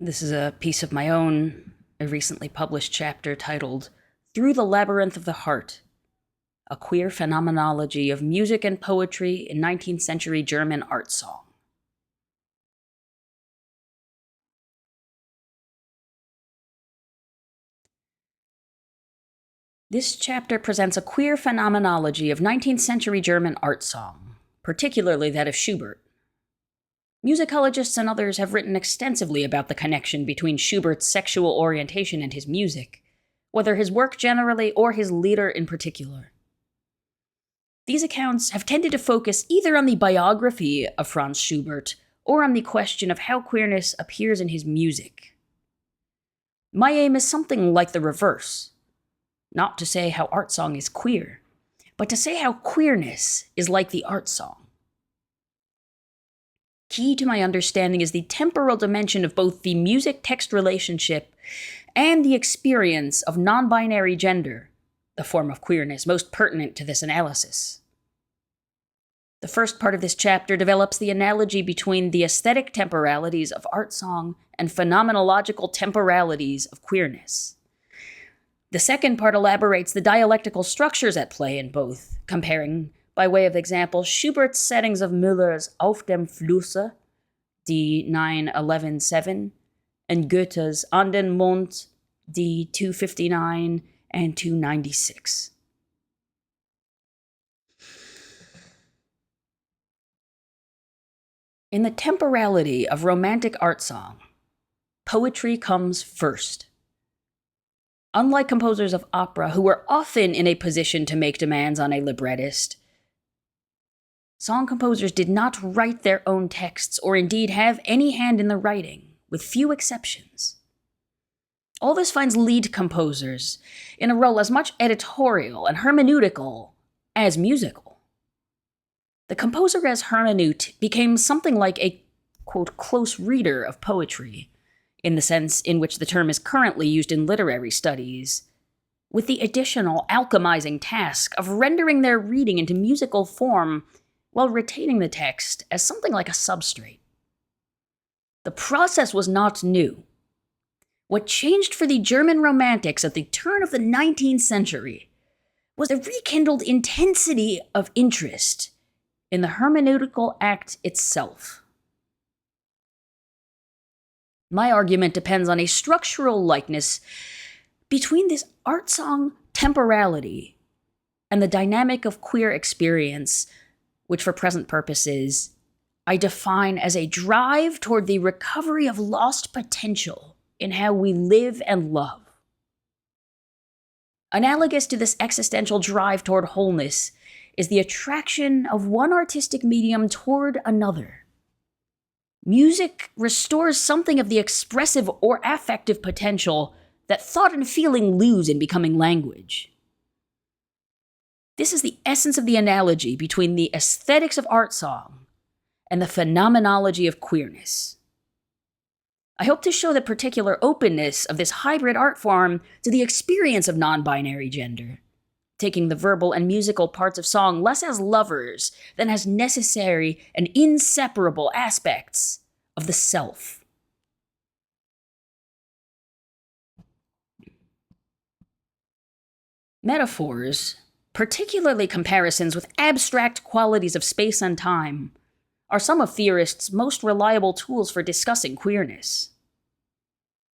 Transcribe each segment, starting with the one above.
This is a piece of my own, a recently published chapter titled Through the Labyrinth of the Heart, a Queer Phenomenology of Music and Poetry in 19th Century German Art Song. This chapter presents a queer phenomenology of 19th century German art song, particularly that of Schubert. Musicologists and others have written extensively about the connection between Schubert's sexual orientation and his music, whether his work generally or his lieder in particular. These accounts have tended to focus either on the biography of Franz Schubert or on the question of how queerness appears in his music. My aim is something like the reverse. Not to say how art song is queer, but to say how queerness is like the art song. Key to my understanding is the temporal dimension of both the music-text relationship and the experience of non-binary gender, the form of queerness most pertinent to this analysis. The first part of this chapter develops the analogy between the aesthetic temporalities of art song and phenomenological temporalities of queerness. The second part elaborates the dialectical structures at play in both, comparing, by way of example, Schubert's settings of Müller's Auf dem Flusse, D 911-7, and Goethe's An den Mond, D 259 and 296. In the temporality of romantic art song, poetry comes first. Unlike composers of opera, who were often in a position to make demands on a librettist, song composers did not write their own texts or indeed have any hand in the writing, with few exceptions. All this finds lead composers in a role as much editorial and hermeneutical as musical. The composer as hermeneut became something like a, quote, close reader of poetry, in the sense in which the term is currently used in literary studies, with the additional alchemizing task of rendering their reading into musical form while retaining the text as something like a substrate. The process was not new. What changed for the German Romantics at the turn of the 19th century was a rekindled intensity of interest in the hermeneutical act itself. My argument depends on a structural likeness between this art song temporality and the dynamic of queer experience, which for present purposes I define as a drive toward the recovery of lost potential in how we live and love. Analogous to this existential drive toward wholeness is the attraction of one artistic medium toward another. Music restores something of the expressive or affective potential that thought and feeling lose in becoming language. This is the essence of the analogy between the aesthetics of art song and the phenomenology of queerness. I hope to show the particular openness of this hybrid art form to the experience of non-binary gender, taking the verbal and musical parts of song less as lovers than as necessary and inseparable aspects of the self. Metaphors, particularly comparisons with abstract qualities of space and time, are some of theorists' most reliable tools for discussing queerness.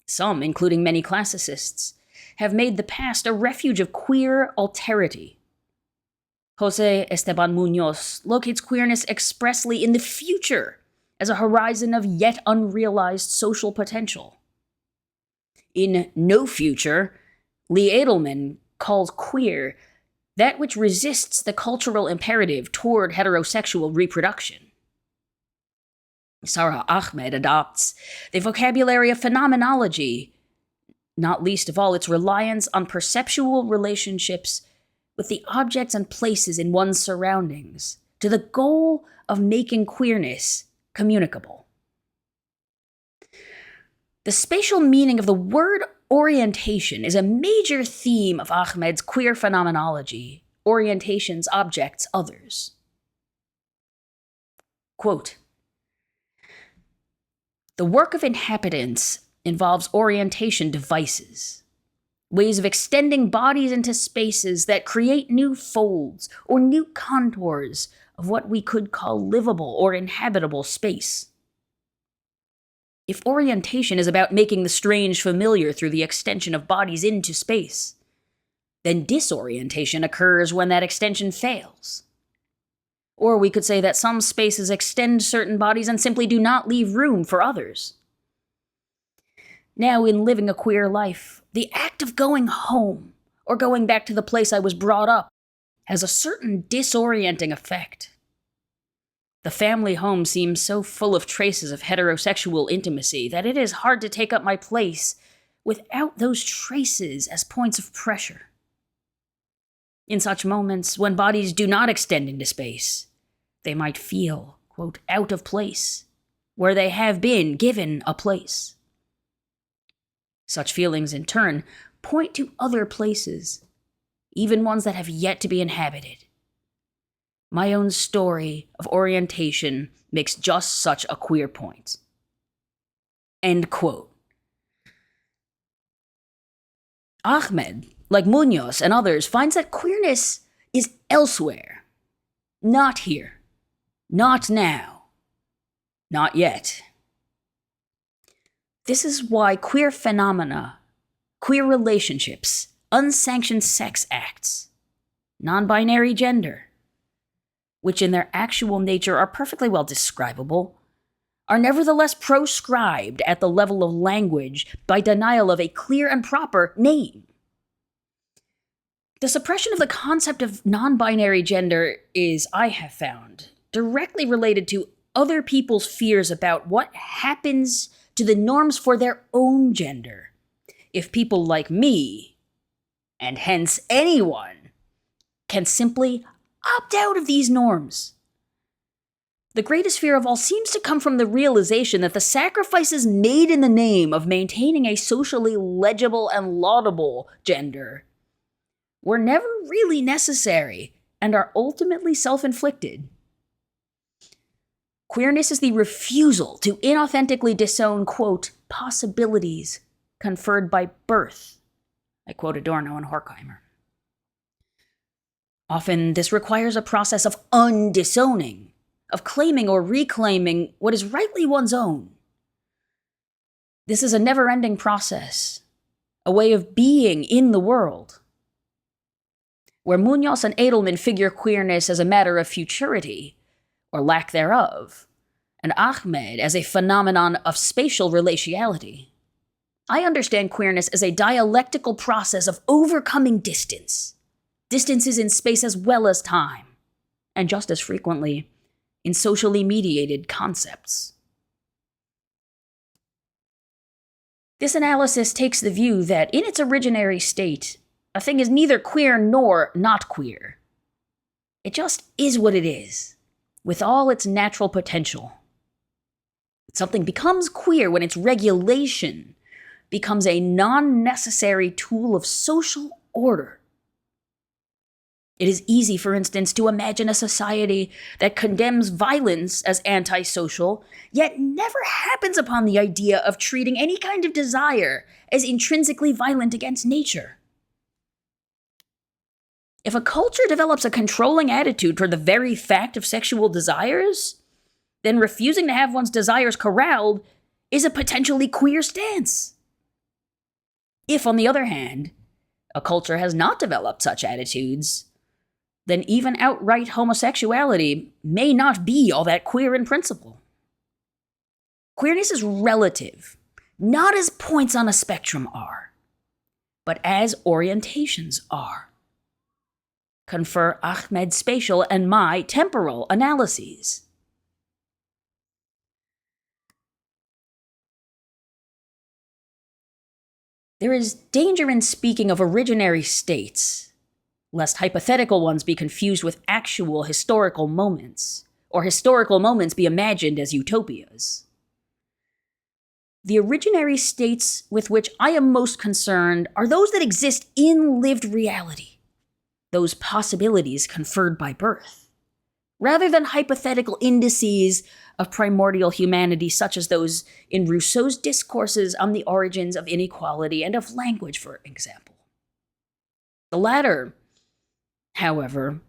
Some, including many classicists, have made the past a refuge of queer alterity. José Esteban Muñoz locates queerness expressly in the future as a horizon of yet unrealized social potential. In No Future, Lee Edelman calls queer that which resists the cultural imperative toward heterosexual reproduction. Sarah Ahmed adopts the vocabulary of phenomenology, not least of all its reliance on perceptual relationships with the objects and places in one's surroundings, to the goal of making queerness communicable. The spatial meaning of the word orientation is a major theme of Ahmed's queer phenomenology, orientations, objects, others. Quote, "The work of inhabitants involves orientation devices, ways of extending bodies into spaces that create new folds or new contours of what we could call livable or inhabitable space. If orientation is about making the strange familiar through the extension of bodies into space, then disorientation occurs when that extension fails. Or we could say that some spaces extend certain bodies and simply do not leave room for others. Now, in living a queer life, the act of going home, or going back to the place I was brought up, has a certain disorienting effect. The family home seems so full of traces of heterosexual intimacy that it is hard to take up my place without those traces as points of pressure. In such moments, when bodies do not extend into space, they might feel, quote, out of place, where they have been given a place. Such feelings, in turn, point to other places, even ones that have yet to be inhabited. My own story of orientation makes just such a queer point. End quote. Ahmed, like Munoz and others, finds that queerness is elsewhere. Not here. Not now. Not yet. This is why queer phenomena, queer relationships, unsanctioned sex acts, non-binary gender, which in their actual nature are perfectly well describable, are nevertheless proscribed at the level of language by denial of a clear and proper name. The suppression of the concept of non-binary gender is, I have found, directly related to other people's fears about what happens to the norms for their own gender if people like me, and hence anyone, can simply opt out of these norms. The greatest fear of all seems to come from the realization that the sacrifices made in the name of maintaining a socially legible and laudable gender were never really necessary and are ultimately self-inflicted. Queerness is the refusal to inauthentically disown, quote, possibilities conferred by birth. I quote Adorno and Horkheimer. Often this requires a process of undisowning, of claiming or reclaiming what is rightly one's own. This is a never-ending process, a way of being in the world. Where Munoz and Edelman figure queerness as a matter of futurity, or lack thereof, and Ahmed as a phenomenon of spatial relationality, I understand queerness as a dialectical process of overcoming distance. Distances in space as well as time, and just as frequently, in socially mediated concepts. This analysis takes the view that in its originary state, a thing is neither queer nor not queer. It just is what it is, with all its natural potential. Something becomes queer when its regulation becomes a non-necessary tool of social order. It is easy, for instance, to imagine a society that condemns violence as antisocial, yet never happens upon the idea of treating any kind of desire as intrinsically violent against nature. If a culture develops a controlling attitude toward the very fact of sexual desires, then refusing to have one's desires corralled is a potentially queer stance. If, on the other hand, a culture has not developed such attitudes, then even outright homosexuality may not be all that queer in principle. Queerness is relative, not as points on a spectrum are, but as orientations are. Confer Ahmed's spatial and my temporal analyses. There is danger in speaking of originary states, lest hypothetical ones be confused with actual historical moments, or historical moments be imagined as utopias. The originary states with which I am most concerned are those that exist in lived reality, those possibilities conferred by birth, rather than hypothetical indices of primordial humanity such as those in Rousseau's discourses on the origins of inequality and of language, for example. The latter, however,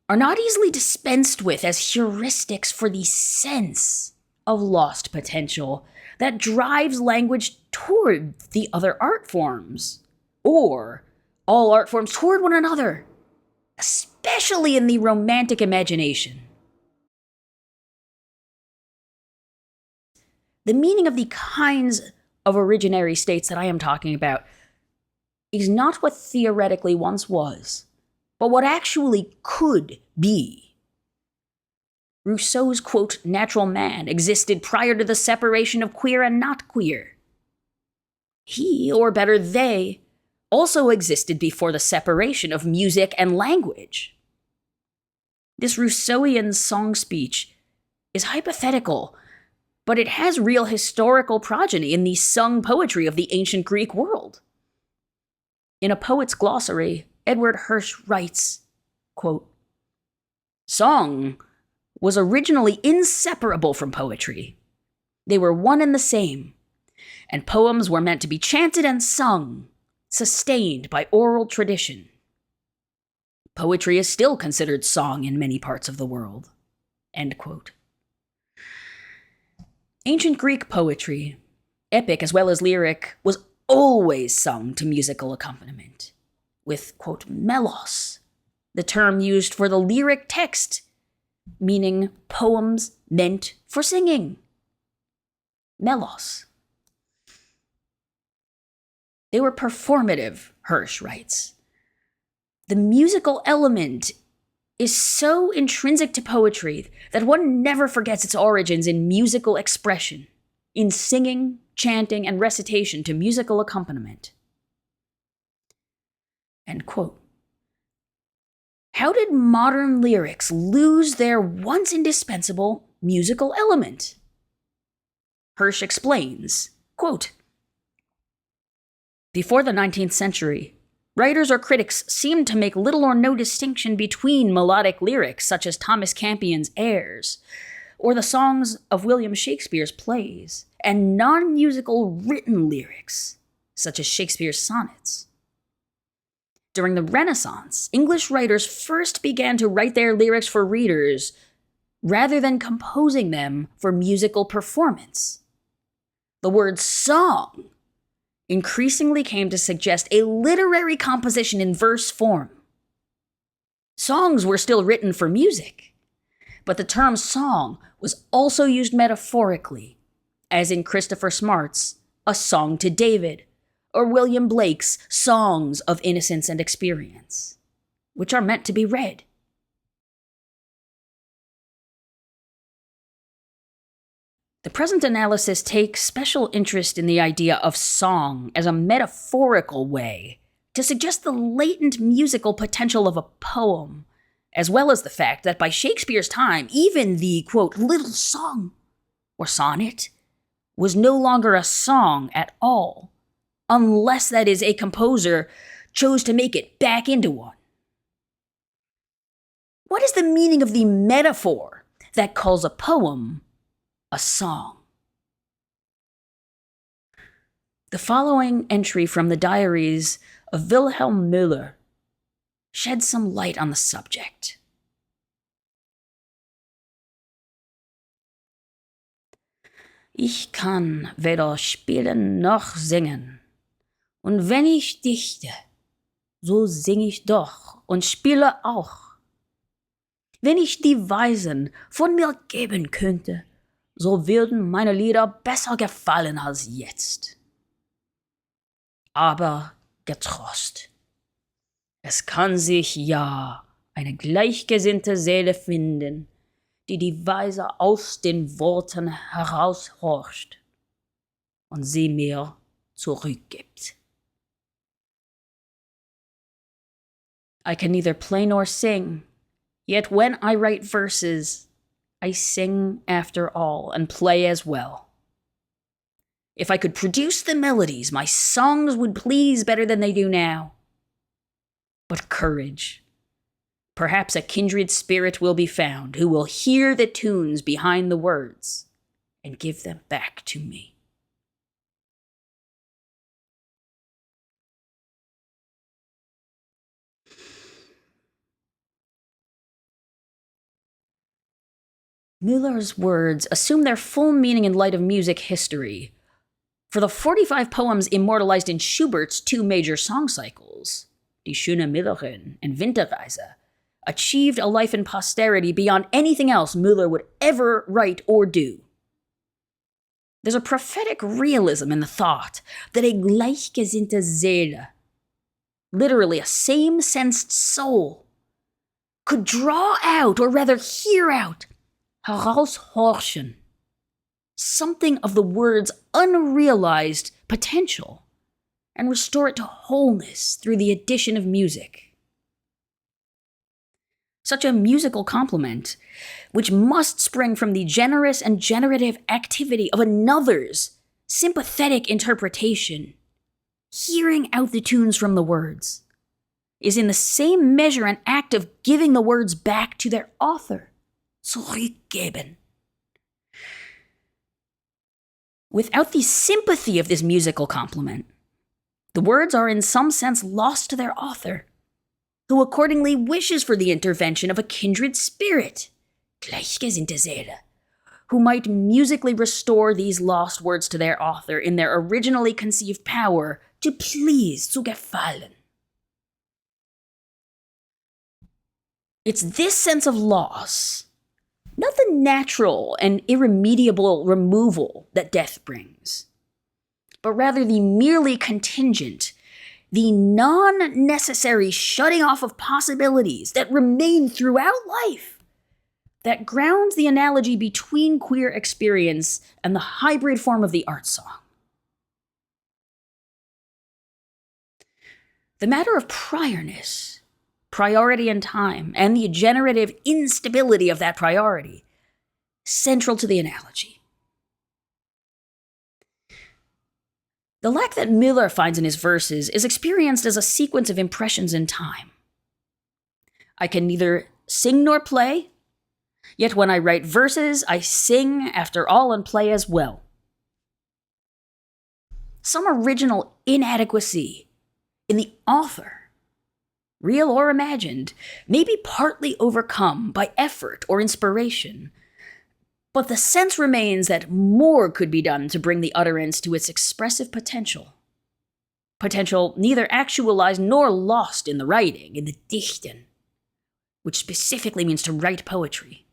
are not easily dispensed with as heuristics for the sense of lost potential that drives language toward the other art forms, or all art forms toward one another, especially in the romantic imagination. The meaning of the kinds of originary states that I am talking about is not what theoretically once was, but what actually could be. Rousseau's, quote, natural man existed prior to the separation of queer and not queer. He, or better, they, also existed before the separation of music and language. This Rousseauian song speech is hypothetical, but it has real historical progeny in the sung poetry of the ancient Greek world. In A Poet's Glossary, Edward Hirsch writes, quote, "Song was originally inseparable from poetry. They were one and the same, and poems were meant to be chanted and sung, sustained by oral tradition. Poetry is still considered song in many parts of the world." End quote. Ancient Greek poetry, epic as well as lyric, was always sung to musical accompaniment, with, quote, melos, the term used for the lyric text, meaning poems meant for singing. Melos. They were performative, Hirsch writes. The musical element is so intrinsic to poetry that one never forgets its origins in musical expression, in singing, chanting, and recitation to musical accompaniment. End quote. How did modern lyrics lose their once indispensable musical element? Hirsch explains, quote, "Before the 19th century, writers or critics seemed to make little or no distinction between melodic lyrics such as Thomas Campion's airs, or the songs of William Shakespeare's plays, and non-musical written lyrics such as Shakespeare's sonnets. During the Renaissance, English writers first began to write their lyrics for readers rather than composing them for musical performance. The word song increasingly came to suggest a literary composition in verse form. Songs were still written for music, but the term song was also used metaphorically, as in Christopher Smart's A Song to David, or William Blake's Songs of Innocence and Experience, which are meant to be read. The present analysis takes special interest in the idea of song as a metaphorical way to suggest the latent musical potential of a poem, as well as the fact that by Shakespeare's time, even the, quote, little song or sonnet was no longer a song at all, unless, that is, a composer chose to make it back into one. What is the meaning of the metaphor that calls a poem a song? The following entry from the diaries of Wilhelm Müller sheds some light on the subject. Ich kann weder spielen noch singen, und wenn ich dichte, so sing ich doch und spiele auch. Wenn ich die Weisen von mir geben könnte, so würden meine Lieder besser gefallen als jetzt. Aber getrost, es kann sich ja eine gleichgesinnte Seele finden, die Weise aus den Worten heraushorcht und sie mir zurückgibt. I can neither play nor sing, yet when I write verses, I sing after all and play as well. If I could produce the melodies, my songs would please better than they do now. But courage, Perhaps a kindred spirit will be found who will hear the tunes behind the words and give them back to me. Müller's words assume their full meaning in light of music history. For the 45 poems immortalized in Schubert's two major song cycles, Die schöne Müllerin and Winterreise, achieved a life in posterity beyond anything else Müller would ever write or do. There's a prophetic realism in the thought that a gleichgesinnte Seele, literally a same-sensed soul, could draw out, or rather hear out, heraushorchen, something of the word's unrealized potential, and restore it to wholeness through the addition of music. Such a musical complement, which must spring from the generous and generative activity of another's sympathetic interpretation, hearing out the tunes from the words, is in the same measure an act of giving the words back to their author, zurückgeben. Without the sympathy of this musical complement, the words are in some sense lost to their author, who accordingly wishes for the intervention of a kindred spirit, gleichgesinnte Seele, who might musically restore these lost words to their author in their originally conceived power to please, zu gefallen. It's this sense of loss, not the natural and irremediable removal that death brings, but rather the merely contingent, the non-necessary shutting off of possibilities that remain throughout life, that grounds the analogy between queer experience and the hybrid form of the art song. The matter of priorness, priority in time, and the generative instability of that priority, central to the analogy. The lack that Müller finds in his verses is experienced as a sequence of impressions in time. I can neither sing nor play, yet when I write verses, I sing after all and play as well. Some original inadequacy in the author, real or imagined, may be partly overcome by effort or inspiration, but the sense remains that more could be done to bring the utterance to its expressive potential. Potential neither actualized nor lost in the writing, in the Dichten, which specifically means to write poetry.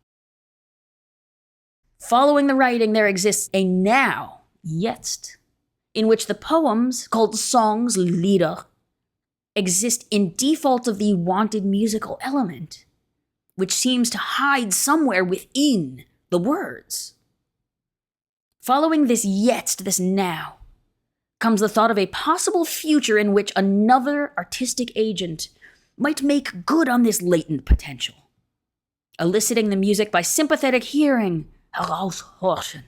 Following the writing, there exists a now, jetzt, in which the poems, called songs, Lieder, exist in default of the wanted musical element, which seems to hide somewhere within the words. Following this jetzt, this now, comes the thought of a possible future in which another artistic agent might make good on this latent potential, eliciting the music by sympathetic hearing, heraushorchen.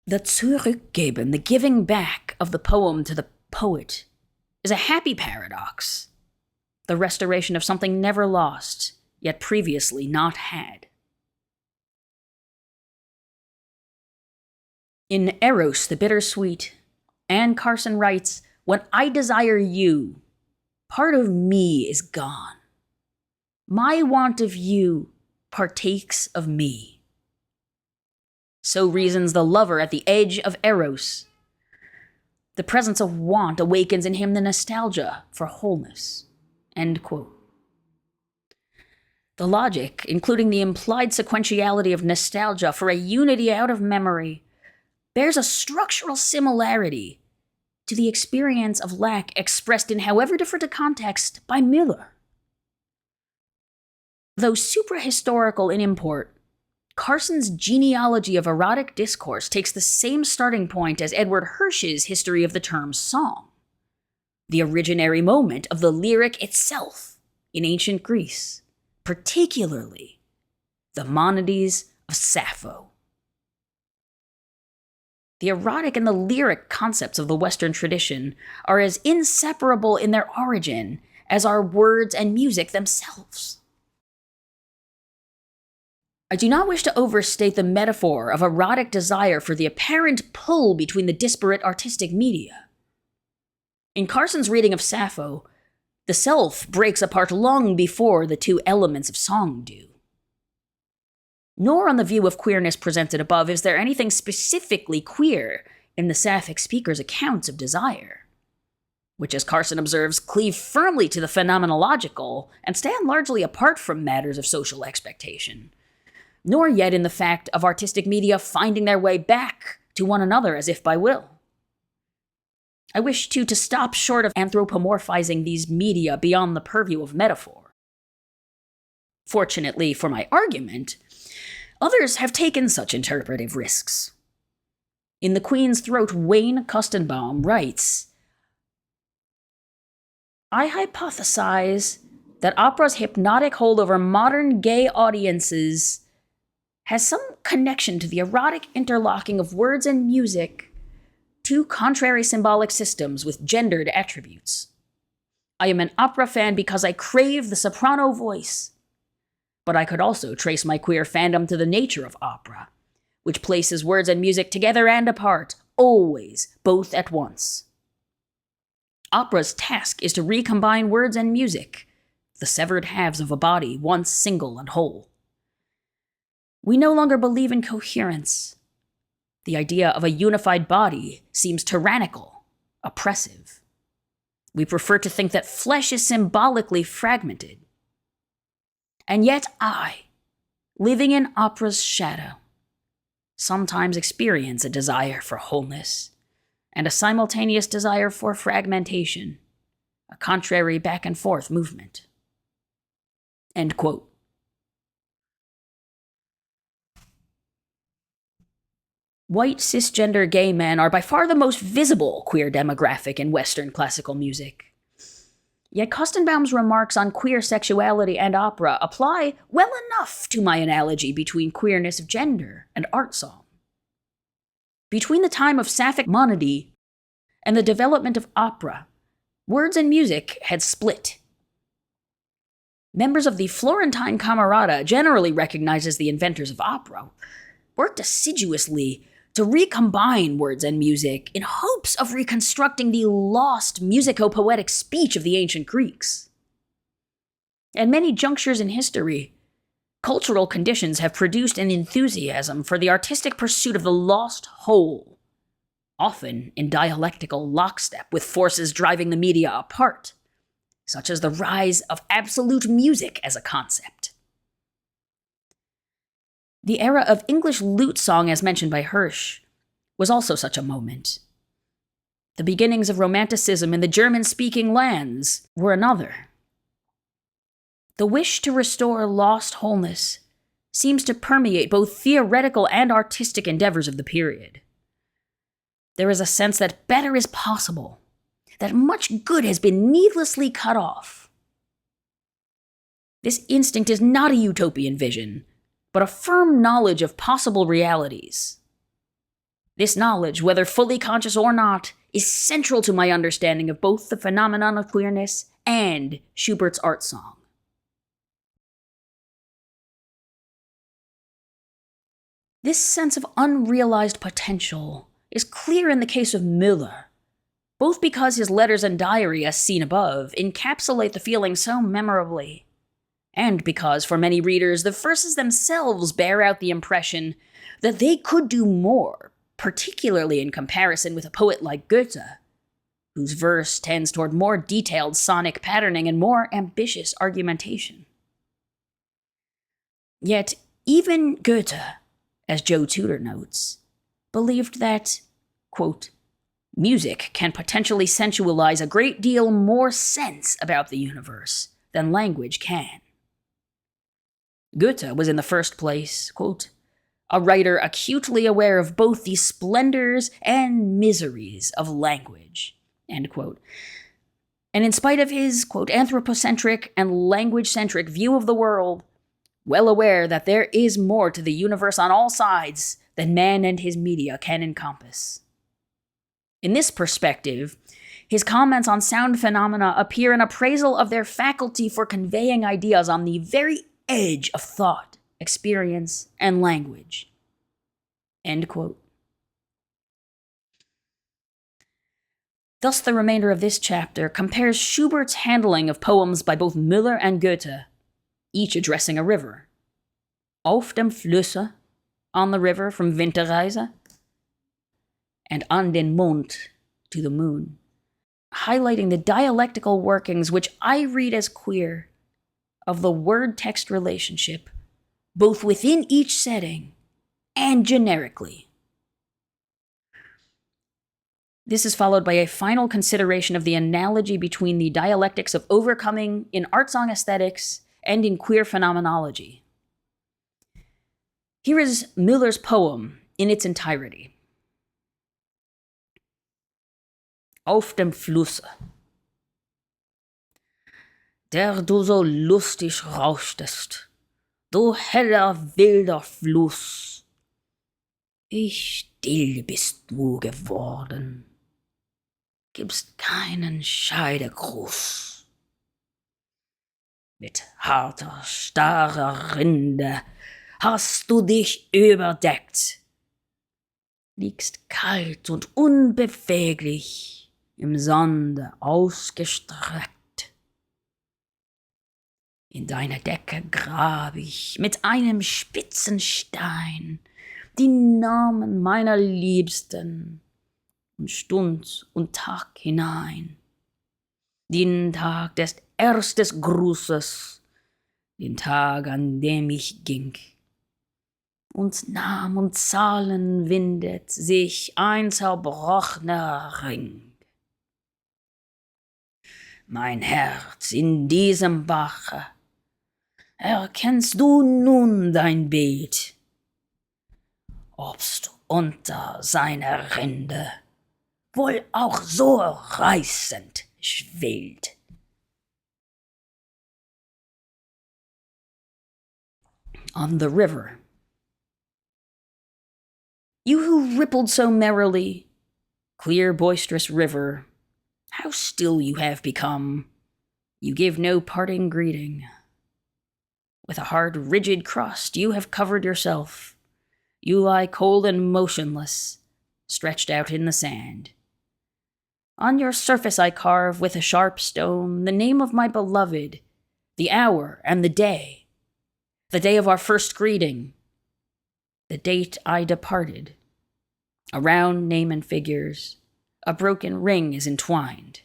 The zurückgeben, the giving back of the poem to the poet, is a happy paradox, the restoration of something never lost, yet previously not had. In Eros, the Bittersweet, Anne Carson writes, "When I desire you, part of me is gone. My want of you partakes of me." So reasons the lover at the edge of Eros. The presence of want awakens in him the nostalgia for wholeness. End quote. The logic, including the implied sequentiality of nostalgia for a unity out of memory, bears a structural similarity to the experience of lack expressed in however different a context by Müller. Though suprahistorical in import, Carson's genealogy of erotic discourse takes the same starting point as Edward Hirsch's history of the term song, the originary moment of the lyric itself in ancient Greece, particularly the monodies of Sappho. The erotic and the lyric concepts of the Western tradition are as inseparable in their origin as are words and music themselves. I do not wish to overstate the metaphor of erotic desire for the apparent pull between the disparate artistic media. In Carson's reading of Sappho, the self breaks apart long before the two elements of song do. Nor on the view of queerness presented above is there anything specifically queer in the Sapphic speaker's accounts of desire, which, as Carson observes, cleave firmly to the phenomenological and stand largely apart from matters of social expectation, nor yet in the fact of artistic media finding their way back to one another as if by will. I wish, too, to stop short of anthropomorphizing these media beyond the purview of metaphor. Fortunately for my argument, others have taken such interpretive risks. In The Queen's Throat, Wayne Kostenbaum writes, "I hypothesize that opera's hypnotic hold over modern gay audiences has some connection to the erotic interlocking of words and music, two contrary symbolic systems with gendered attributes. I am an opera fan because I crave the soprano voice, but I could also trace my queer fandom to the nature of opera, which places words and music together and apart, always, both at once. Opera's task is to recombine words and music, the severed halves of a body once single and whole. We no longer believe in coherence. The idea of a unified body seems tyrannical, oppressive. We prefer to think that flesh is symbolically fragmented. And yet I, living in opera's shadow, sometimes experience a desire for wholeness and a simultaneous desire for fragmentation, a contrary back and forth movement." End quote. White cisgender gay men are by far the most visible queer demographic in Western classical music. Yet Kostenbaum's remarks on queer sexuality and opera apply well enough to my analogy between queerness of gender and art song. Between the time of Sapphic monody and the development of opera, words and music had split. Members of the Florentine Camerata, generally recognized as the inventors of opera, worked assiduously to recombine words and music in hopes of reconstructing the lost musico-poetic speech of the ancient Greeks. At many junctures in history, cultural conditions have produced an enthusiasm for the artistic pursuit of the lost whole, often in dialectical lockstep with forces driving the media apart, such as the rise of absolute music as a concept. The era of English lute song, as mentioned by Hirsch, was also such a moment. The beginnings of Romanticism in the German-speaking lands were another. The wish to restore lost wholeness seems to permeate both theoretical and artistic endeavors of the period. There is a sense that better is possible, that much good has been needlessly cut off. This instinct is not a utopian vision, but a firm knowledge of possible realities. This knowledge, whether fully conscious or not, is central to my understanding of both the phenomenon of queerness and Schubert's art song. This sense of unrealized potential is clear in the case of Müller, both because his letters and diary, as seen above, encapsulate the feeling so memorably, and because, for many readers, the verses themselves bear out the impression that they could do more, particularly in comparison with a poet like Goethe, whose verse tends toward more detailed sonic patterning and more ambitious argumentation. Yet, even Goethe, as Joe Tudor notes, believed that, quote, "music can potentially sensualize a great deal more sense about the universe than language can." Goethe was in the first place, quote, "a writer acutely aware of both the splendors and miseries of language," end quote. And in spite of his, quote, "anthropocentric and language-centric view of the world, well aware that there is more to the universe on all sides than man and his media can encompass." In this perspective, His comments on sound phenomena appear an appraisal of their faculty for conveying ideas on the very edge of thought, experience, and language. End quote. Thus, the remainder of this chapter compares Schubert's handling of poems by both Müller and Goethe, each addressing a river. Auf dem Flusse, on the river from Winterreise, and An den Mond, to the moon, highlighting the dialectical workings which I read as queer of the word-text relationship, both within each setting and generically. This is followed by a final consideration of the analogy between the dialectics of overcoming in art song aesthetics and in queer phenomenology. Here is Müller's poem in its entirety. Auf dem Flusse. Der du so lustig rauschtest, du heller wilder Fluss. Wie still bist du geworden, gibst keinen Scheidegruß. Mit harter, starrer Rinde hast du dich überdeckt, liegst kalt und unbeweglich im Sande ausgestreckt. In deiner Decke grab ich mit einem spitzen Stein die Namen meiner Liebsten und Stund und Tag hinein. Den Tag des ersten Grußes, den Tag, an dem ich ging. Und Namen und Zahlen windet sich ein zerbrochener Ring. Mein Herz in diesem Bache, erkennst du nun dein Bild? Obst unter seiner Rinde wohl auch so reißend schwillt. On the river. You who rippled so merrily, clear boisterous river, how still you have become. You give no parting greeting. With a hard, rigid crust you have covered yourself. You lie cold and motionless, stretched out in the sand. On your surface I carve with a sharp stone the name of my beloved, the hour and the day of our first greeting, the date I departed. Around name and figures, a broken ring is entwined.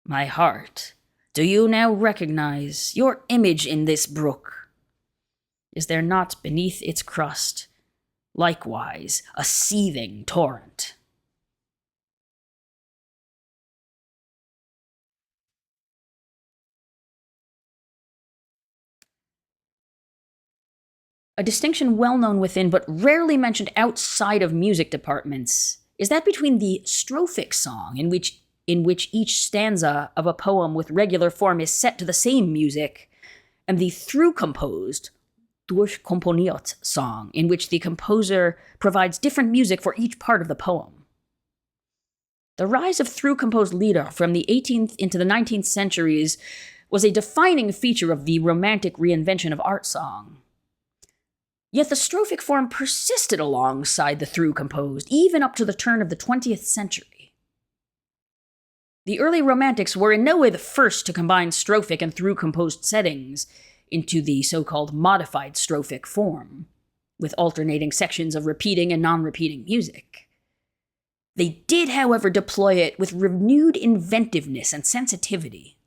My heart, do you now recognize your image in this brook? Is there not beneath its crust, likewise, a seething torrent? A distinction well known within but rarely mentioned outside of music departments is that between the strophic song, in which each stanza of a poem with regular form is set to the same music, and the through-composed, durchkomponiert song, in which the composer provides different music for each part of the poem. The rise of through-composed Lieder from the 18th into the 19th centuries was a defining feature of the Romantic reinvention of art song. Yet the strophic form persisted alongside the through-composed, even up to the turn of the 20th century. The early Romantics were in no way the first to combine strophic and through-composed settings into the so-called modified strophic form, with alternating sections of repeating and non-repeating music. They did, however, deploy it with renewed inventiveness and sensitivity.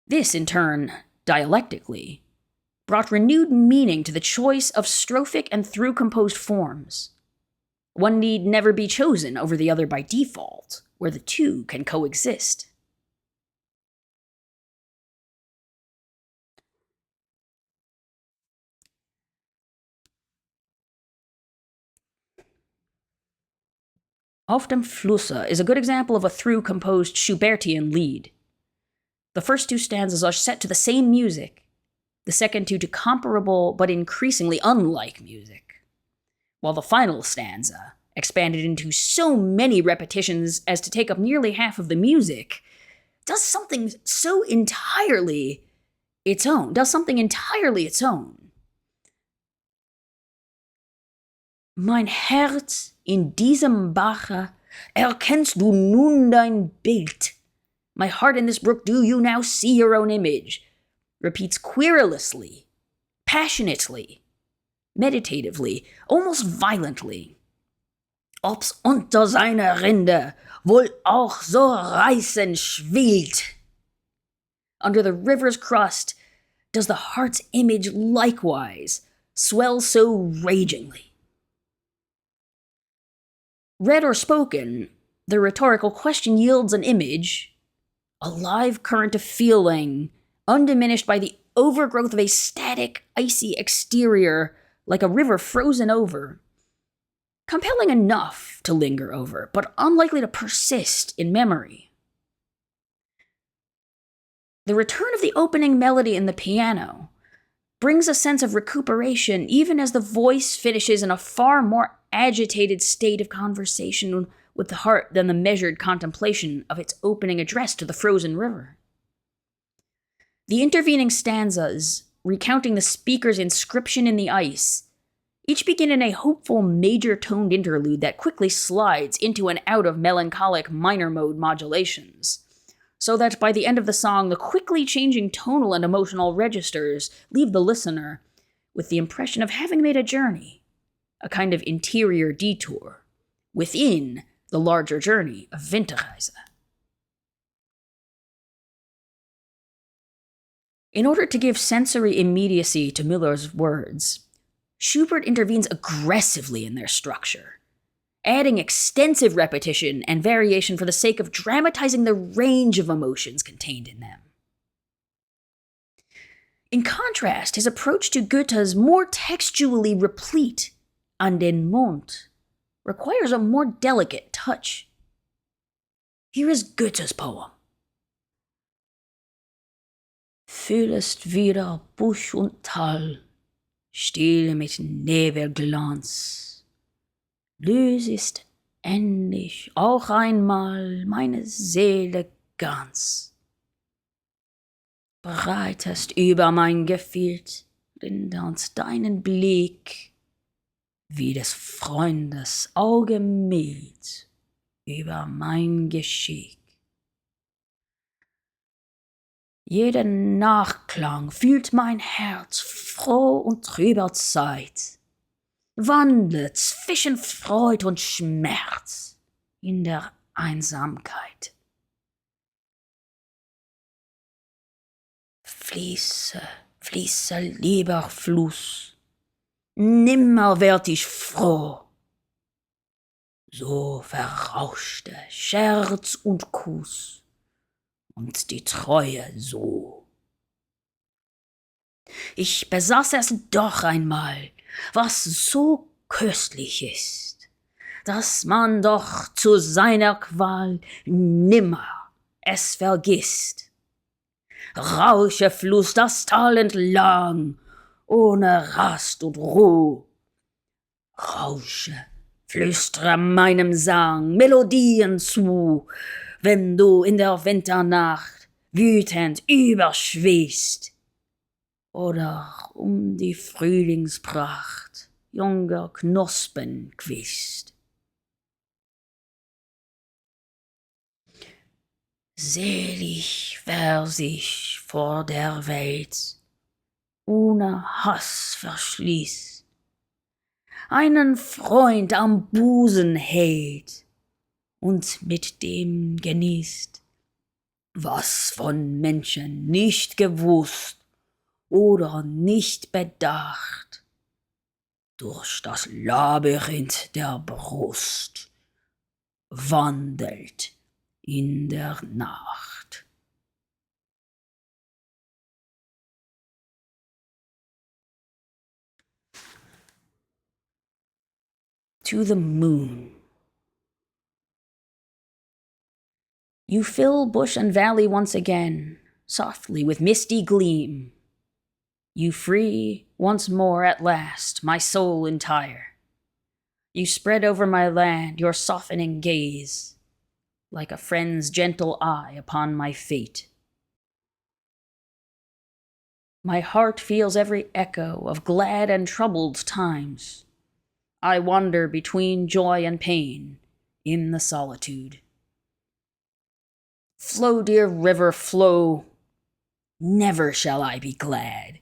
This, in turn, dialectically, brought renewed meaning to the choice of strophic and through-composed forms. One need never be chosen over the other by default, where the two can coexist. Auf dem Flusse is a good example of a through-composed Schubertian Lied. The first two stanzas are set to the same music, the second two to comparable but increasingly unlike music, while the final stanza, expanded into so many repetitions as to take up nearly half of the music, does something entirely its own. Mein Herz, in diesem Bache erkennst du nun dein Bild. My heart in this brook, do you now see your own image? Repeats querulously, passionately, meditatively, almost violently. Ob's unter seiner Rinde wohl auch so reißend schwillt. Under the river's crust does the heart's image likewise swell so ragingly. Read or spoken, the rhetorical question yields an image, a live current of feeling, undiminished by the overgrowth of a static, icy exterior like a river frozen over. Compelling enough to linger over, but unlikely to persist in memory. The return of the opening melody in the piano brings a sense of recuperation even as the voice finishes in a far more agitated state of conversation with the heart than the measured contemplation of its opening address to the frozen river. The intervening stanzas, recounting the speaker's inscription in the ice, each begin in a hopeful major-toned interlude that quickly slides into and out of melancholic minor mode modulations, so that by the end of the song, the quickly changing tonal and emotional registers leave the listener with the impression of having made a journey, a kind of interior detour, within the larger journey of Winterreise. In order to give sensory immediacy to Miller's words, Schubert intervenes aggressively in their structure, adding extensive repetition and variation for the sake of dramatizing the range of emotions contained in them. In contrast, his approach to Goethe's more textually replete An den Mond requires a more delicate touch. Here is Goethe's poem. Fühlest wieder Busch und Tal, still mit Nebelglanz. Lösest endlich auch einmal meine Seele ganz. Breitest über mein Gefild und deinen Blick, wie des Freundes Auge mild über mein Geschick. Jeden Nachklang fühlt mein Herz froh und trüber Zeit, wandelt zwischen Freud und Schmerz in der Einsamkeit. Fließe, fließe, lieber Fluss, nimmer werd ich froh. So verrauschte Scherz und Kuss und die Treue so. Ich besaß es doch einmal, was so köstlich ist, dass man doch zu seiner Qual nimmer es vergisst. Rausche Fluss das Tal entlang, ohne Rast und Ruh. Rausche, flüstere meinem Sang Melodien zu, wenn du in der Winternacht wütend überschwehst oder die Frühlingspracht junger Knospen quiest. Selig wär sich vor der Welt, ohne Hass verschließt, einen Freund am Busen hält und mit dem genießt, was von Menschen nicht gewusst oder nicht bedacht, durch das Labyrinth der Brust wandelt in der Nacht. To the moon. You fill bush and valley once again, softly with misty gleam. You free once more at last my soul entire. You spread over my land your softening gaze, like a friend's gentle eye upon my fate. My heart feels every echo of glad and troubled times. I wander between joy and pain in the solitude. Flow, dear river, flow. Never shall I be glad.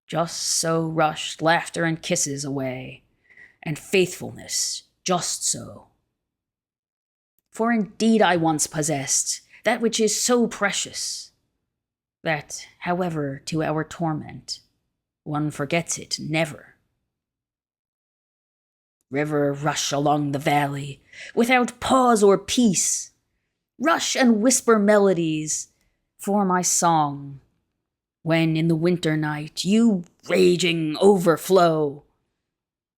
Just so rushed laughter and kisses away, and faithfulness just so. For indeed I once possessed that which is so precious, that, however, to our torment, one forgets it never. River, rush along the valley, without pause or peace. Rush and whisper melodies for my song, when in the winter night you raging overflow,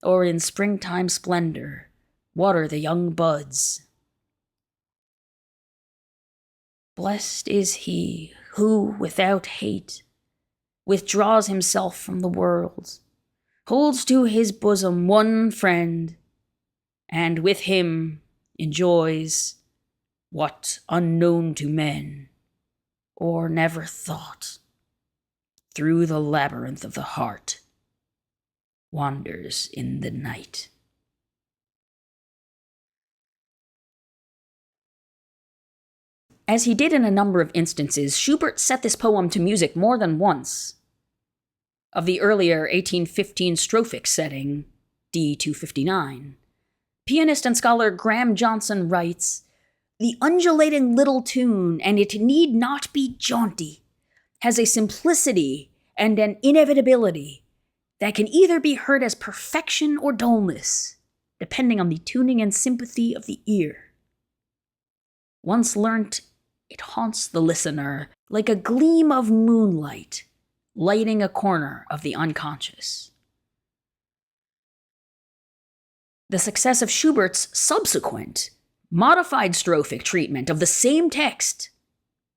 or in springtime splendor water the young buds. Blessed is he who, without hate, withdraws himself from the world, holds to his bosom one friend, and with him enjoys what unknown to men, or never thought, through the labyrinth of the heart, wanders in the night. As he did in a number of instances, Schubert set this poem to music more than once. Of the earlier 1815 strophic setting, D 259, pianist and scholar Graham Johnson writes, "The undulating little tune, and it need not be jaunty, has a simplicity and an inevitability that can either be heard as perfection or dullness, depending on the tuning and sympathy of the ear. Once learnt, it haunts the listener like a gleam of moonlight, lighting a corner of the unconscious." The success of Schubert's subsequent, modified strophic treatment of the same text,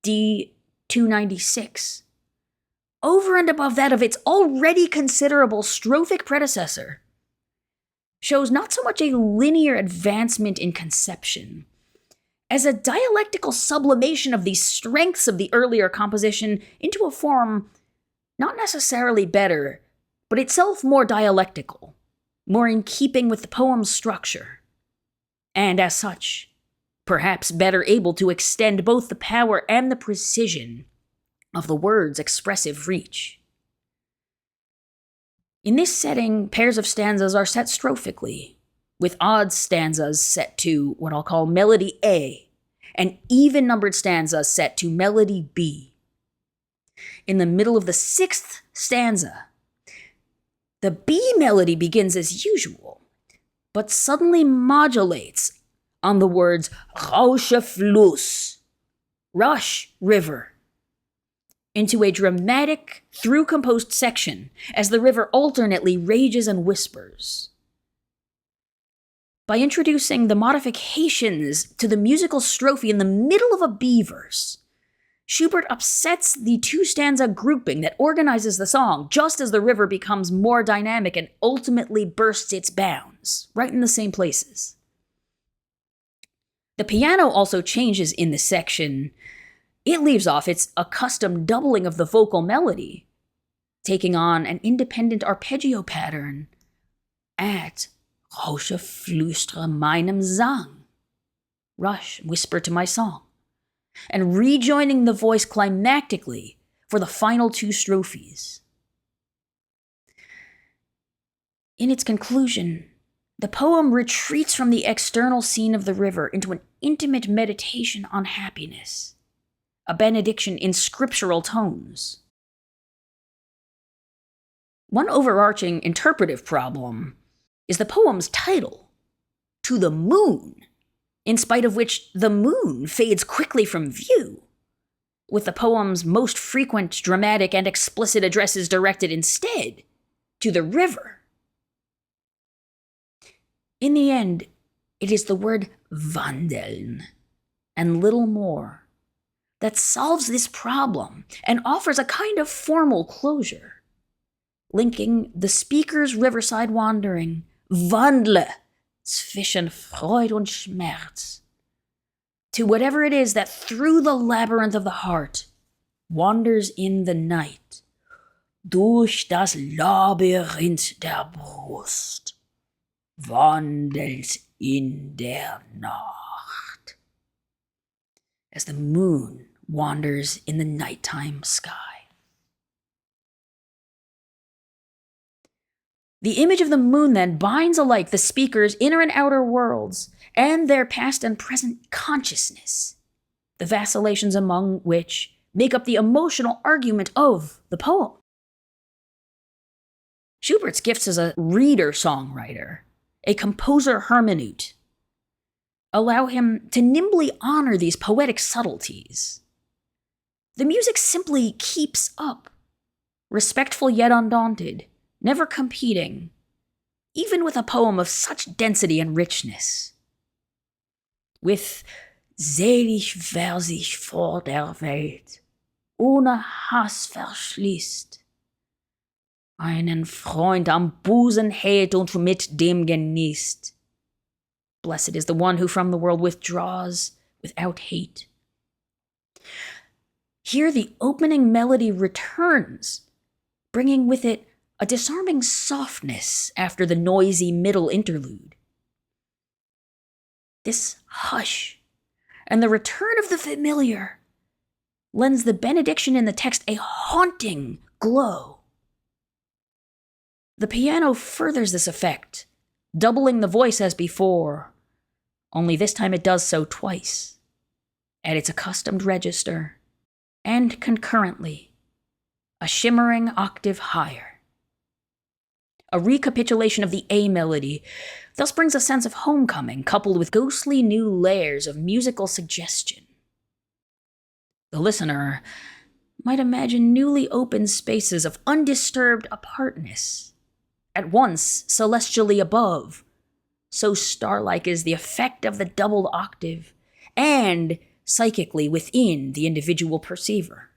D 296, over and above that of its already considerable strophic predecessor, shows not so much a linear advancement in conception as a dialectical sublimation of the strengths of the earlier composition into a form not necessarily better, but itself more dialectical, more in keeping with the poem's structure, and as such, perhaps better able to extend both the power and the precision of the word's expressive reach. In this setting, pairs of stanzas are set strophically, with odd stanzas set to what I'll call melody A, and even-numbered stanzas set to melody B. In the middle of the sixth stanza, the B melody begins as usual, but suddenly modulates on the words Rausche Fluss, rush, river, into a dramatic, through-composed section as the river alternately rages and whispers. By introducing the modifications to the musical strophe in the middle of a B verse, Schubert upsets the two-stanza grouping that organizes the song just as the river becomes more dynamic and ultimately bursts its bounds, right in the same places. The piano also changes in this section. It leaves off its accustomed doubling of the vocal melody, taking on an independent arpeggio pattern at Rausche flüstre meinem Sang, rush, whisper to my song, and rejoining the voice climactically for the final two strophes. In its conclusion, the poem retreats from the external scene of the river into an intimate meditation on happiness, a benediction in scriptural tones. One overarching interpretive problem is the poem's title, To the Moon, in spite of which the moon fades quickly from view, with the poem's most frequent dramatic and explicit addresses directed instead to the river. In the end, it is the word wandeln, and little more, that solves this problem and offers a kind of formal closure, linking the speaker's riverside wandering wandle zwischen Freude und Schmerz. To whatever it is that through the labyrinth of the heart wanders in the night, durch das Labyrinth der Brust, wandelt in der Nacht. As the moon wanders in the nighttime sky. The image of the moon then binds alike the speaker's inner and outer worlds, and their past and present consciousness, the vacillations among which make up the emotional argument of the poem. Schubert's gifts as a reader-songwriter, a composer-hermeneute, allow him to nimbly honor these poetic subtleties. The music simply keeps up, respectful yet undaunted, never competing, even with a poem of such density and richness. With selig wer sich vor der Welt ohne Hass verschließt, einen Freund am Busen hält und mit dem genießt. Blessed is the one who from the world withdraws without hate. Here the opening melody returns, bringing with it a disarming softness after the noisy middle interlude. This hush and the return of the familiar lends the benediction in the text a haunting glow. The piano furthers this effect, doubling the voice as before, only this time it does so twice, at its accustomed register, and concurrently, a shimmering octave higher. A recapitulation of the A melody thus brings a sense of homecoming, coupled with ghostly new layers of musical suggestion. The listener might imagine newly opened spaces of undisturbed apartness, at once celestially above, so star-like is the effect of the doubled octave, and psychically within the individual perceiver.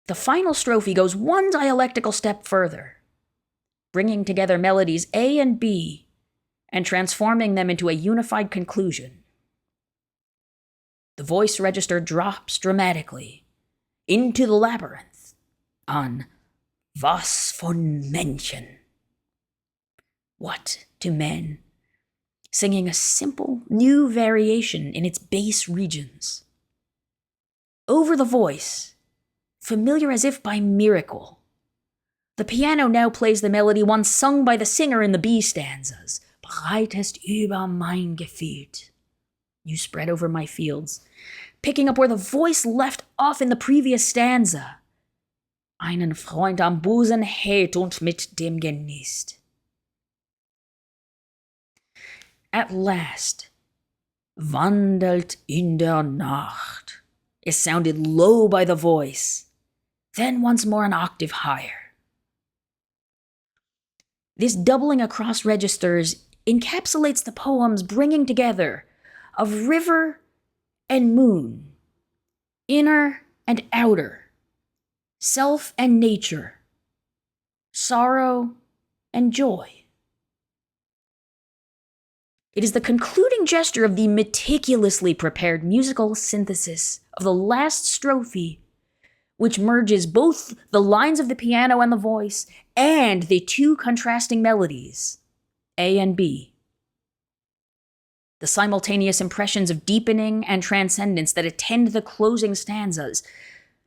The final strophe goes one dialectical step further, bringing together melodies A and B and transforming them into a unified conclusion. The voice register drops dramatically into the labyrinth on Was von Menschen? What to men? Singing a simple new variation in its bass regions. Over the voice, familiar as if by miracle, the piano now plays the melody once sung by the singer in the B stanzas. Breitest über mein Gefild. You spread over my fields. Picking up where the voice left off in the previous stanza. Einen Freund am Busen hält und mit dem genießt. At last, wandelt in der Nacht is sounded low by the voice, then once more an octave higher. This doubling across registers encapsulates the poem's bringing together of river and moon, inner and outer, self and nature, sorrow and joy. It is the concluding gesture of the meticulously prepared musical synthesis of the last strophe, which merges both the lines of the piano and the voice and the two contrasting melodies, A and B. The simultaneous impressions of deepening and transcendence that attend the closing stanzas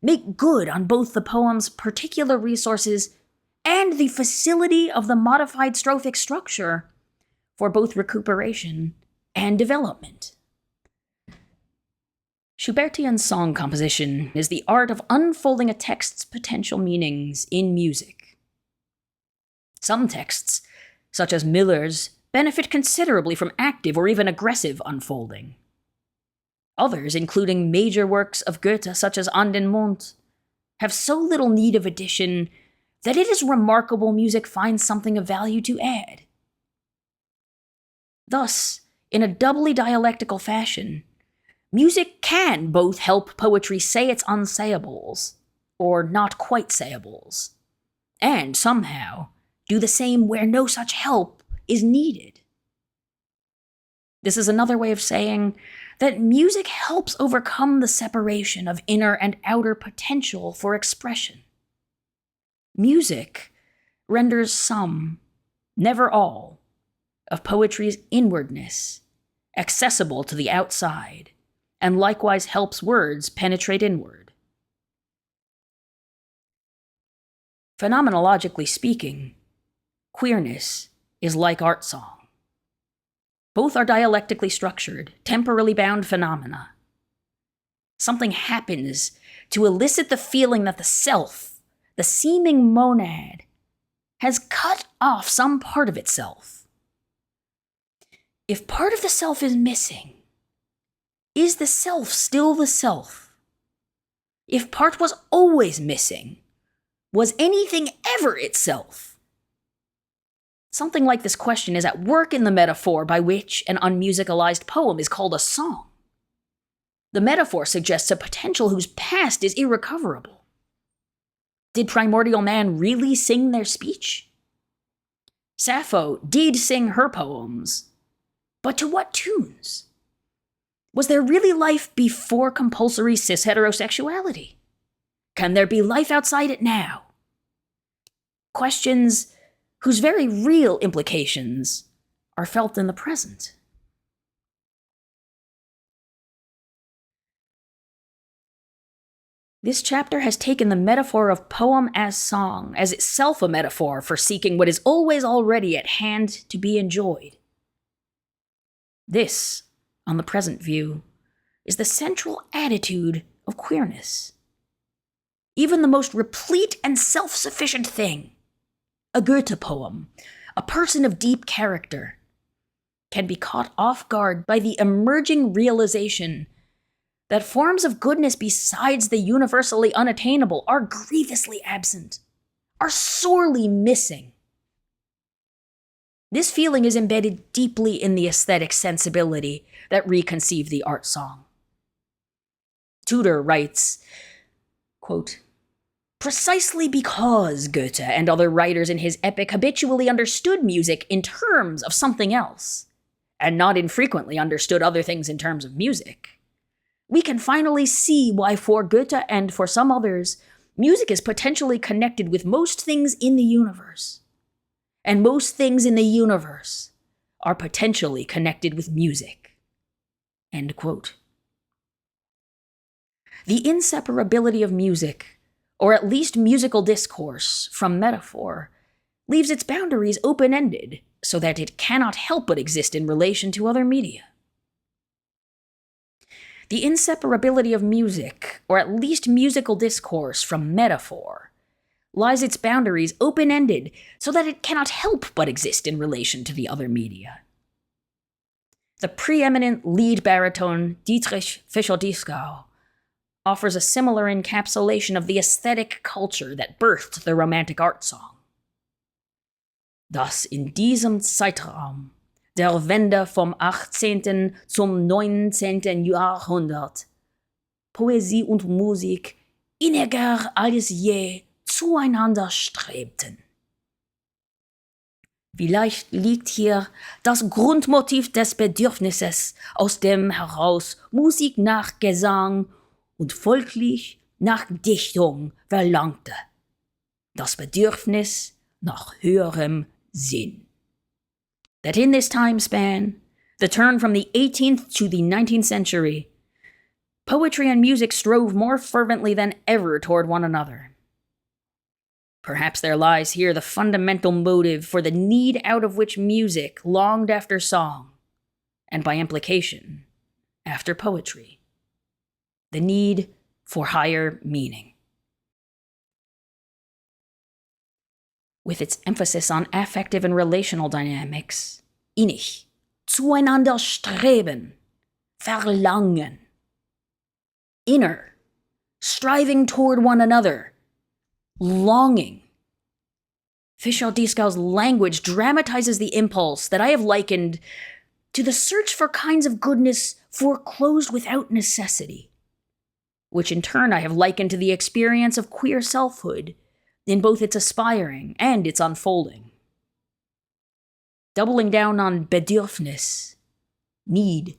make good on both the poem's particular resources and the facility of the modified strophic structure for both recuperation and development. Schubertian song composition is the art of unfolding a text's potential meanings in music. Some texts, such as Miller's, benefit considerably from active or even aggressive unfolding. Others, including major works of Goethe such as An den Mond, have so little need of addition that it is remarkable music finds something of value to add. Thus, in a doubly dialectical fashion, music can both help poetry say its unsayables, or not quite sayables, and somehow do the same where no such help is needed. This is another way of saying that music helps overcome the separation of inner and outer potential for expression. Music renders some, never all, of poetry's inwardness accessible to the outside, and likewise helps words penetrate inward. Phenomenologically speaking, queerness is like art song. Both are dialectically structured, temporally bound phenomena. Something happens to elicit the feeling that the self, the seeming monad, has cut off some part of itself. If part of the self is missing, is the self still the self? If part was always missing, was anything ever itself? Something like this question is at work in the metaphor by which an unmusicalized poem is called a song. The metaphor suggests a potential whose past is irrecoverable. Did primordial man really sing their speech? Sappho did sing her poems, but to what tunes? Was there really life before compulsory cis-heterosexuality? Can there be life outside it now? Questions whose very real implications are felt in the present. This chapter has taken the metaphor of poem as song as itself a metaphor for seeking what is always already at hand to be enjoyed. This, on the present view, is the central attitude of queerness. Even the most replete and self-sufficient thing, a Goethe poem, a person of deep character, can be caught off guard by the emerging realization that forms of goodness besides the universally unattainable are grievously absent, are sorely missing. This feeling is embedded deeply in the aesthetic sensibility that reconceived the art song. Tudor writes, quote, "Precisely because Goethe and other writers in his epic habitually understood music in terms of something else, and not infrequently understood other things in terms of music, we can finally see why for Goethe and for some others, music is potentially connected with most things in the universe, and most things in the universe are potentially connected with music." End quote. The inseparability of music, or at least musical discourse, from metaphor, leaves its boundaries open-ended so that it cannot help but exist in relation to other media. The inseparability of music, or at least musical discourse, from metaphor, lies its boundaries open-ended so that it cannot help but exist in relation to the other media. The preeminent lead baritone Dietrich Fischer-Dieskau offers a similar encapsulation of the aesthetic culture that birthed the Romantic art song. Dass in diesem Zeitraum der Wende vom 18. zum 19. Jahrhundert Poesie und Musik inniger als je zueinander strebten. Vielleicht liegt hier das Grundmotiv des Bedürfnisses, aus dem heraus Musik nach Gesang und folglich nach Dichtung verlangte. Das Bedürfnis nach höherem Sinn. That in this time span, the turn from the 18th to the 19th century, poetry and music strove more fervently than ever toward one another. Perhaps there lies here the fundamental motive for the need out of which music longed after song, and by implication, after poetry. The need for higher meaning. With its emphasis on affective and relational dynamics, innig, zueinander streben, verlangen. Inner, striving toward one another, longing. Fischer-Dieskau's language dramatizes the impulse that I have likened to the search for kinds of goodness foreclosed without necessity, which in turn I have likened to the experience of queer selfhood in both its aspiring and its unfolding. Doubling down on Bedürfnis, need,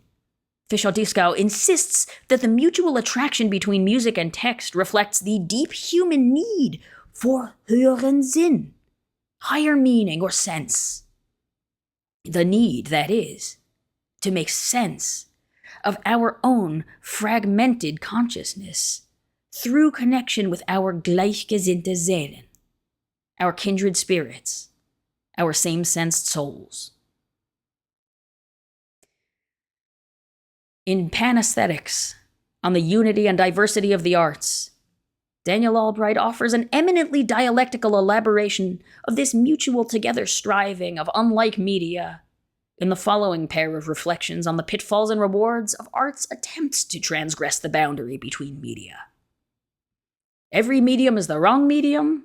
Fischer-Dieskau insists that the mutual attraction between music and text reflects the deep human need for höheren Sinn, higher meaning or sense. The need, that is, to make sense of our own fragmented consciousness through connection with our gleichgesinnte Seelen, our kindred spirits, our same-sensed souls. In Panesthetics, on the unity and diversity of the arts, Daniel Albright offers an eminently dialectical elaboration of this mutual together striving of unlike media in the following pair of reflections on the pitfalls and rewards of art's attempts to transgress the boundary between media. Every medium is the wrong medium,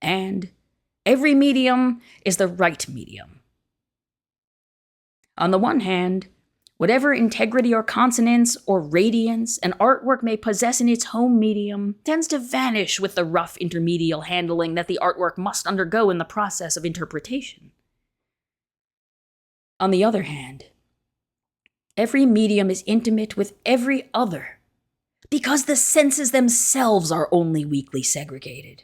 and every medium is the right medium. On the one hand, whatever integrity or consonance or radiance an artwork may possess in its home medium tends to vanish with the rough intermedial handling that the artwork must undergo in the process of interpretation. On the other hand, every medium is intimate with every other because the senses themselves are only weakly segregated.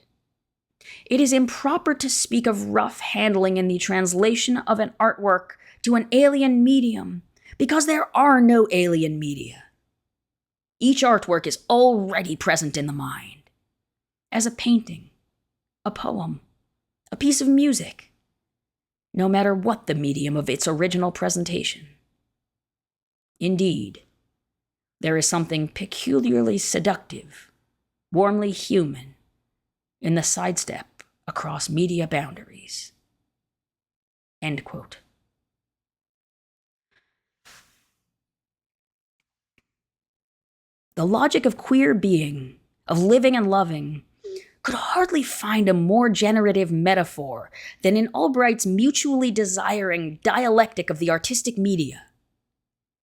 It is improper to speak of rough handling in the translation of an artwork to an alien medium because there are no alien media. Each artwork is already present in the mind, as a painting, a poem, a piece of music, no matter what the medium of its original presentation. Indeed, there is something peculiarly seductive, warmly human, in the sidestep across media boundaries. End quote. The logic of queer being, of living and loving, could hardly find a more generative metaphor than in Albright's mutually desiring dialectic of the artistic media,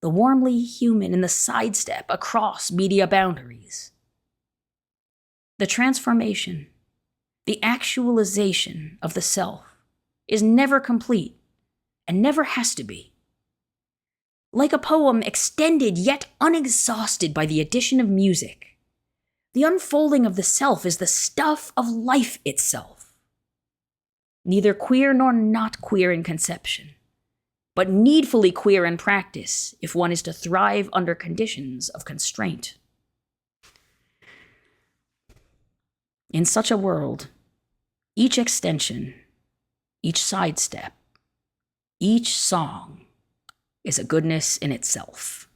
the warmly human in the sidestep across media boundaries. The transformation, the actualization of the self is never complete and never has to be. Like a poem extended yet unexhausted by the addition of music, the unfolding of the self is the stuff of life itself. Neither queer nor not queer in conception, but needfully queer in practice if one is to thrive under conditions of constraint. In such a world, each extension, each sidestep, each song is a goodness in itself.